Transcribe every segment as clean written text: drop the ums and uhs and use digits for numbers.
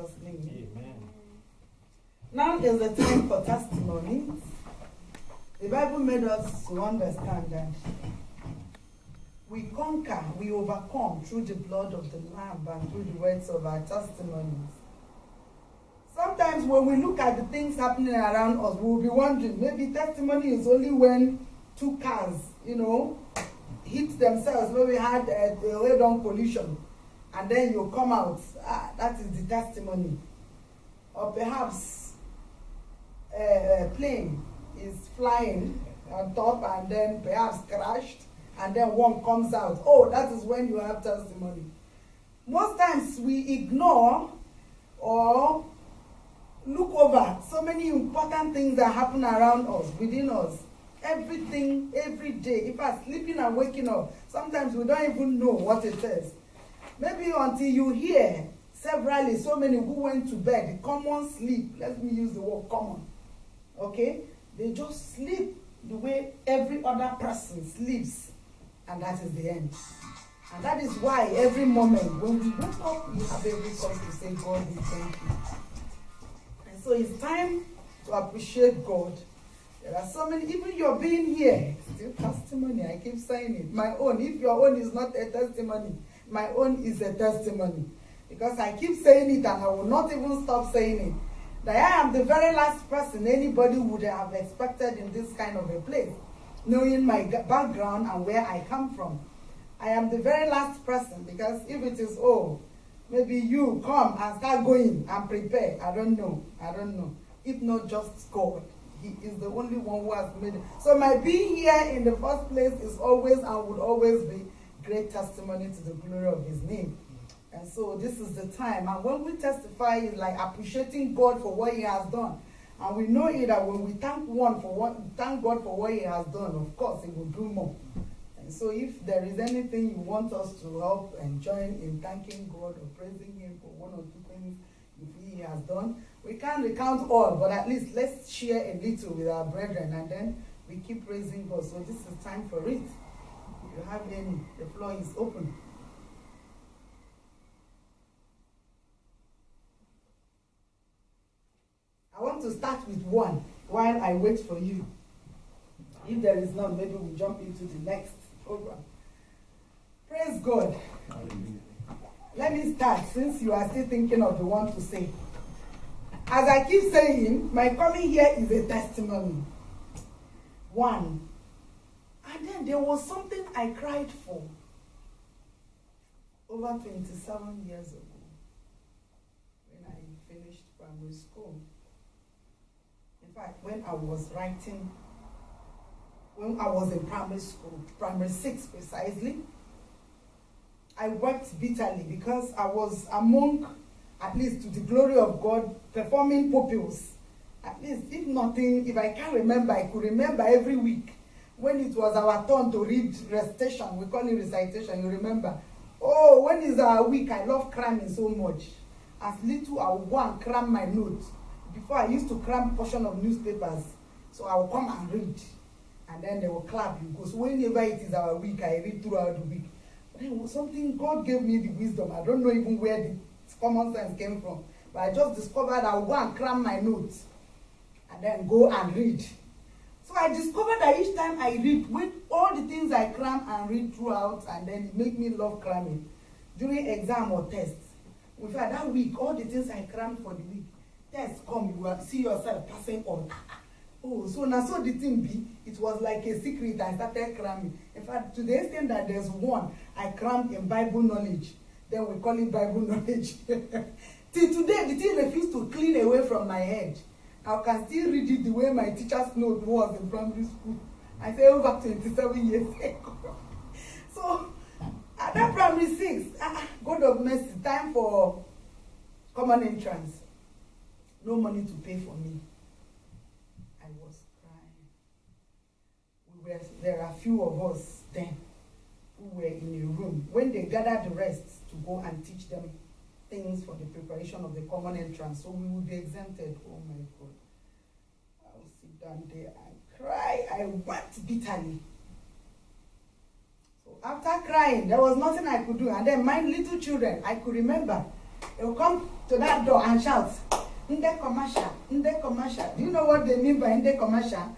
Jesus' name. Amen. Now is the time for testimonies. The Bible made us to understand that we conquer, we overcome through the blood of the Lamb and through the words of our testimonies. Sometimes when we look at the things happening around us, we will be wondering, maybe testimony is only when two cars, hit themselves. Maybe had a head-on collision, and then you come out. That is the testimony. Or perhaps a plane is flying on top and then perhaps crashed, and then one comes out. Oh, that is when you have testimony. Most times we ignore or look over so many important things that happen around us, within us. Everything, every day. In fact, sleeping and waking up, sometimes we don't even know what it is. Maybe until you hear severally, so many who went to bed, the common sleep, let me use the word common, okay? They just sleep the way every other person sleeps, and that is the end. And that is why every moment when we wake up, we have every cause to say, God, we thank you. And so it's time to appreciate God. There are so many, even your being here, still testimony. I keep saying it. My own, if your own is not a testimony, my own is a testimony. Because I keep saying it and I will not even stop saying it. That I am the very last person anybody would have expected in this kind of a place, knowing my background and where I come from. I am the very last person, because if it is, maybe you come and start going and prepare, I don't know. If not just God. He is the only one who has made it. So my being here in the first place is always and would always be great testimony to the glory of his name. And so this is the time. And when we testify, it's like appreciating God for what he has done. And we know it that when we thank God for what he has done, of course, he will do more. And so if there is anything you want us to help and join in thanking God or praising him for one or two things he has done, we can't recount all, but at least let's share a little with our brethren, and then we keep praising God. So this is time for it. If you have any, the floor is open. I want to start with one while I wait for you. If there is none, maybe we'll jump into the next program. Praise God. Let me start, since you are still thinking of the one to say. As I keep saying, my coming here is a testimony. One. And then there was something I cried for over 27 years ago when I finished primary school. In fact, when I was in primary school, primary 6 precisely, I wept bitterly because I was among, at least to the glory of God, performing pupils. At least, if nothing, if I can't remember, I could remember every week when it was our turn to read recitation. We call it recitation, you remember? Oh, when is our week? I love cramming so much. As little, I would go and cram my notes. Before, I used to cram a portion of newspapers. So I will come and read. And then they will clap you. Because whenever it is our week, I read throughout the week. Then something, God gave me the wisdom. I don't know even where the common sense came from. But I just discovered I would go and cram my notes. And then go and read. So I discovered that each time I read, with all the things I cram and read throughout, and then it made me love cramming. During exam or tests. In fact, that week, all the things I crammed for the week, tests come, you will see yourself passing on. Oh, so now so the thing be, it was like a secret. I started cramming. In fact, to the extent that there's one I crammed in Bible knowledge. Then we call it Bible knowledge. Till today, the thing refused to clean away from my head. I can still read it the way my teacher's note was in primary school. I say over 27 years ago. So, at that primary 6, God of mercy, time for common entrance. No money to pay for me. I was crying. There are few of us then who were in a room. When they gathered the rest to go and teach them things for the preparation of the common entrance, so we will be exempted. Oh my God. I will sit down there and cry. I wept bitterly. So after crying, there was nothing I could do. And then my little children, I could remember They will come to that door and shout, "Nde commercial, Nde commercial." Do you know what they mean by Nde commercial?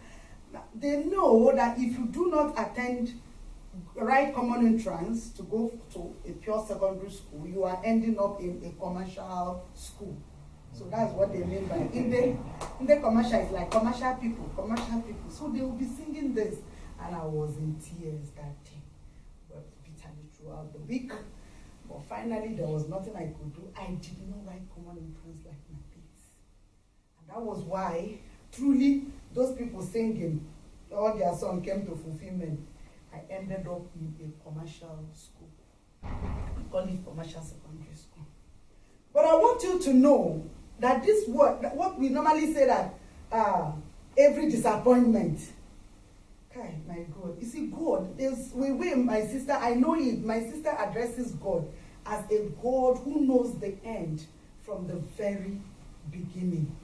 They know that if you do not attend right common entrance to go to a pure secondary school, you are ending up in a commercial school. So that's what they mean by in the commercial. It's like commercial people. So they will be singing this, and I was in tears that day, but bitterly throughout the week. But finally, there was nothing I could do. I did not write common entrance like my mates, and that was why, truly, those people singing, all their song came to fulfillment. I ended up in a commercial school. We call it commercial secondary school. But I want you to know that this word, what we normally say that every disappointment. Okay, my God. You see, God, my sister, I know it. My sister addresses God as a God who knows the end from the very beginning.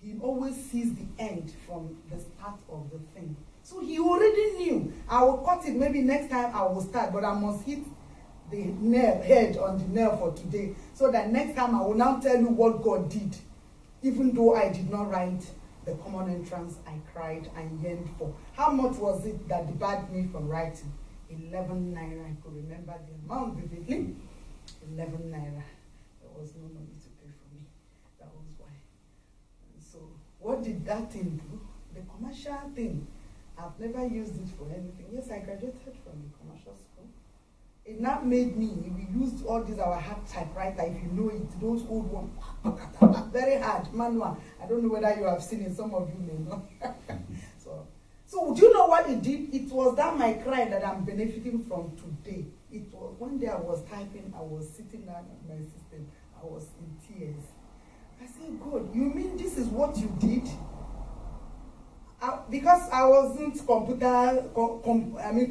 He always sees the end from the start of the thing. So he already knew. I will cut it. Maybe next time I will start, but I must hit the head on the nail for today, so that next time I will now tell you what God did, even though I did not write the common entrance I cried and yearned for. How much was it that debarred me from writing? 11 naira. I could remember the amount vividly. 11 naira. There was no money to pay for me. That was why. And so what did that thing do? The commercial thing. I've never used it for anything. Yes, I graduated from the commercial school. It now made me, we used all these our hard typewriter, if you know it, those old ones, very hard, manual. I don't know whether you have seen it, some of you may know. So do you know what it did? It was that my cry that I'm benefiting from today. It was one day I was typing, I was sitting down on my system, I was in tears. I said, God, you mean this is what you did? Because I wasn't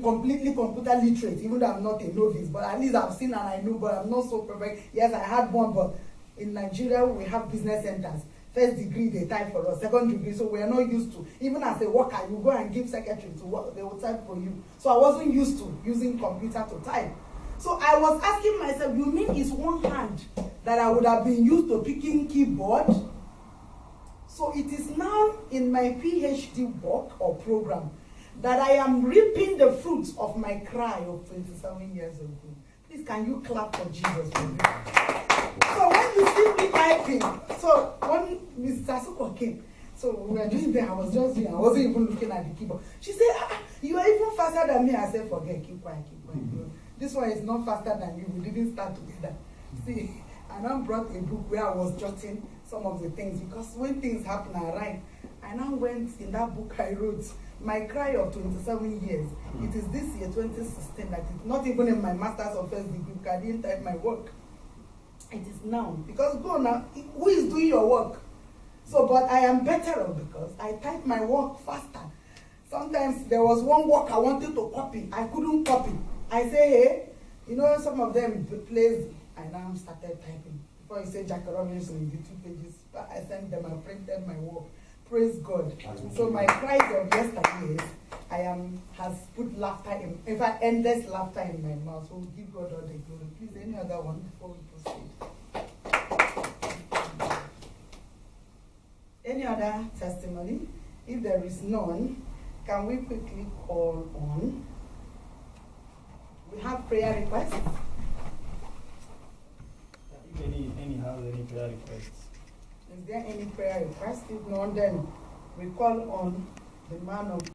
completely computer literate, even though I'm not a novice, but at least I've seen and I know, but I'm not so perfect. Yes, I had one, but in Nigeria, we have business centers. First degree, they type for us. Second degree, so we are not used to. Even as a worker, you go and give secretary to work, they will type for you. So I wasn't used to using computer to type. So I was asking myself, you mean it's one hand that I would have been used to picking keyboard? So it is now in my PhD work or program that I am reaping the fruits of my cry of 27 years ago. Please, can you clap for Jesus for me? So when you see me typing, so when Mr. Suko came, so we were doing that, I was just doing, I wasn't even looking at the keyboard. She said, you are even faster than me. I said, forget, keep quiet, keep quiet. This one is not faster than you. We didn't start together. See, I now brought a book where I was jotting some of the things, because when things happen, I write. I now went in that book I wrote, my cry of 27 years. It is this year, 2016, that it's not even in my master's or first degree, because I didn't type my work. It is now. Because go now, who is doing your work? So, but I am better off because I type my work faster. Sometimes there was one work I wanted to copy. I couldn't copy. I say, hey, you know, some of them plays, I now started typing. Before you say Jack Robinson in the 2 pages, I sent them, I printed my work. Praise God. So my cries of yesterday has put laughter in fact, endless laughter in my mouth. So give God all the glory. Please, any other one before we proceed? Any other testimony? If there is none, can we quickly call on? We have prayer requests. Any prayer requests? Is there any prayer request? If not, then we call on the man of